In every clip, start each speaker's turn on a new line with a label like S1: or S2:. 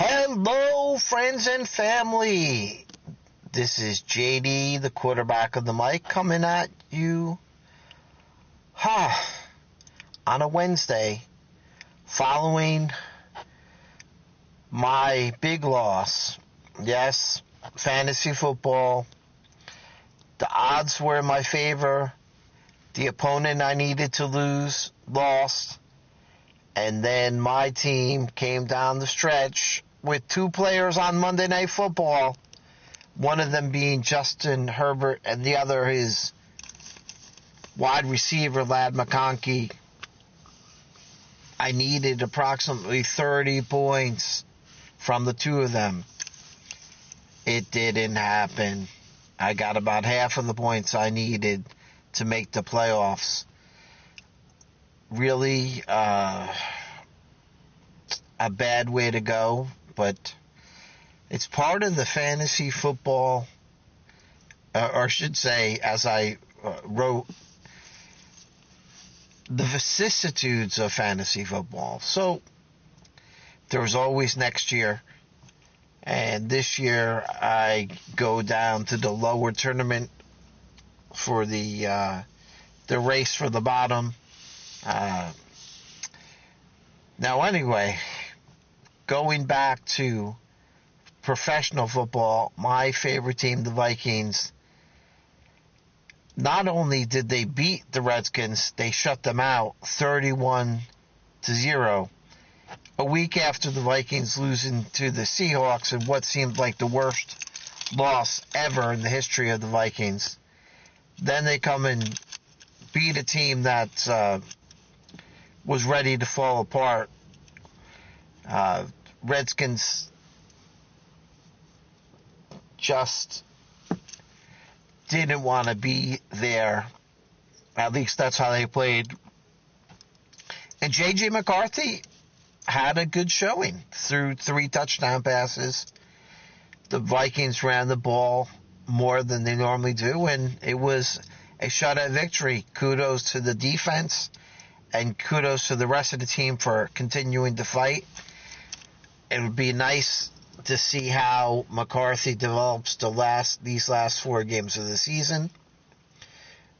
S1: Hello, friends and family. This is JD, the quarterback of the mic, coming at you on a Wednesday following my big loss. Yes, fantasy football. The odds were in my favor. The opponent I needed to lose lost. And then my team came down the stretch with two players on Monday Night Football, one of them being Justin Herbert and the other his wide receiver, Ladd McConkey. I needed approximately 30 points from the two of them. It didn't happen. I got about half of the points I needed to make the playoffs. Really, a bad way to go, but it's part of the fantasy football, or I should say, as I wrote, the vicissitudes of fantasy football. So there's always next year, and this year I go down to the lower tournament for the race for the bottom. Now anyway, going back to professional football, my favorite team, the Vikings, not only did they beat the Redskins, they shut them out 31-0. A week after the Vikings losing to the Seahawks in what seemed like the worst loss ever in the history of the Vikings. Then they come and beat a team that was ready to fall apart. Redskins just didn't want to be there. At least that's how they played. And J.J. McCarthy had a good showing through 3 touchdown passes. The Vikings ran the ball more than they normally do, and it was a shutout victory. Kudos to the defense, and kudos to the rest of the team for continuing to fight. It would be nice to see how McCarthy develops these last 4 games of the season.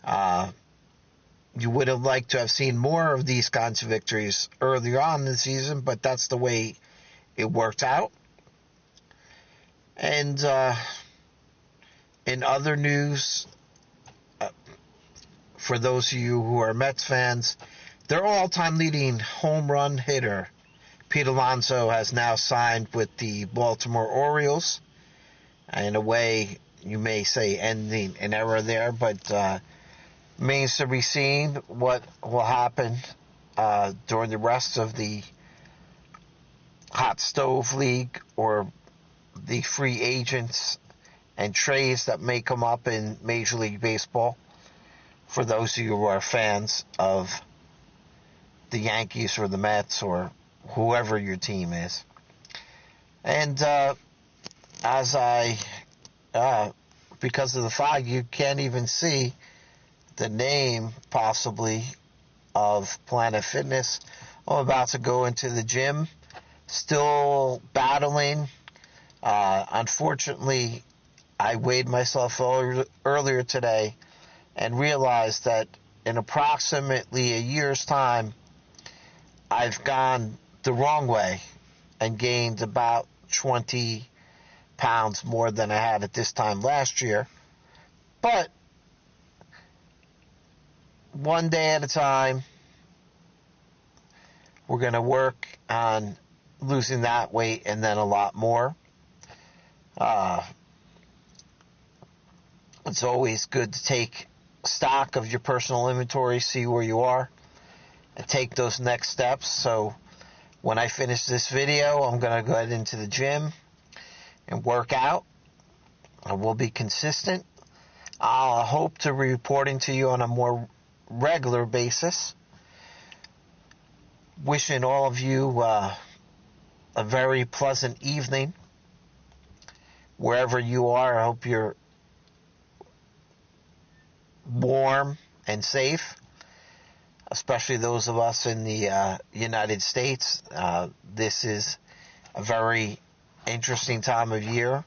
S1: You would have liked to have seen more of these kinds of victories earlier on in the season, but that's the way it worked out. And in other news, for those of you who are Mets fans, their all-time leading home run hitter, Pete Alonso, has now signed with the Baltimore Orioles. In a way, you may say ending an era there, but remains to be seen what will happen during the rest of the Hot Stove League or the free agents and trades that may come up in Major League Baseball for those of you who are fans of the Yankees or the Mets or whoever your team is. And as because of the fog, you can't even see the name, possibly, of Planet Fitness. I'm about to go into the gym, still battling. Unfortunately, I weighed myself earlier today and realized that in approximately a year's time, I've gone the wrong way and gained about 20 pounds more than I had at this time last year. But one day at a time, we're going to work on losing that weight and then a lot more. It's always good to take stock of your personal inventory, see where you are, and take those next steps. So when I finish this video, I'm going to go ahead into the gym and work out. I will be consistent. I'll hope to be reporting to you on a more regular basis. Wishing all of you a very pleasant evening wherever you are. I hope you're warm and safe, especially those of us in the United States. This is a very interesting time of year,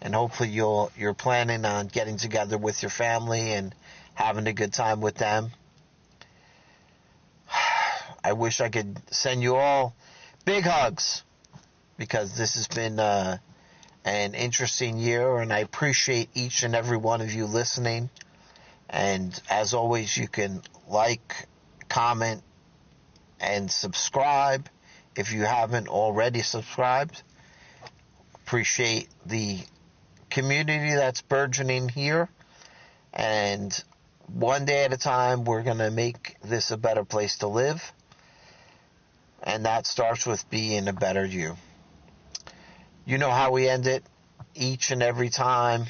S1: and hopefully you're planning on getting together with your family and having a good time with them. I wish I could send you all big hugs, because this has been an interesting year, and I appreciate each and every one of you listening. And as always, you can like, comment, and subscribe if you haven't already subscribed. Appreciate the community that's burgeoning here, and one day at a time, we're going to make this a better place to live, and that starts with being a better you. You know how we end it each and every time.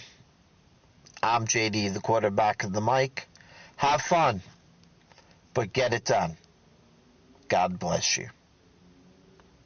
S1: I'm JD, the quarterback of the mic. Have fun, but get it done. God bless you.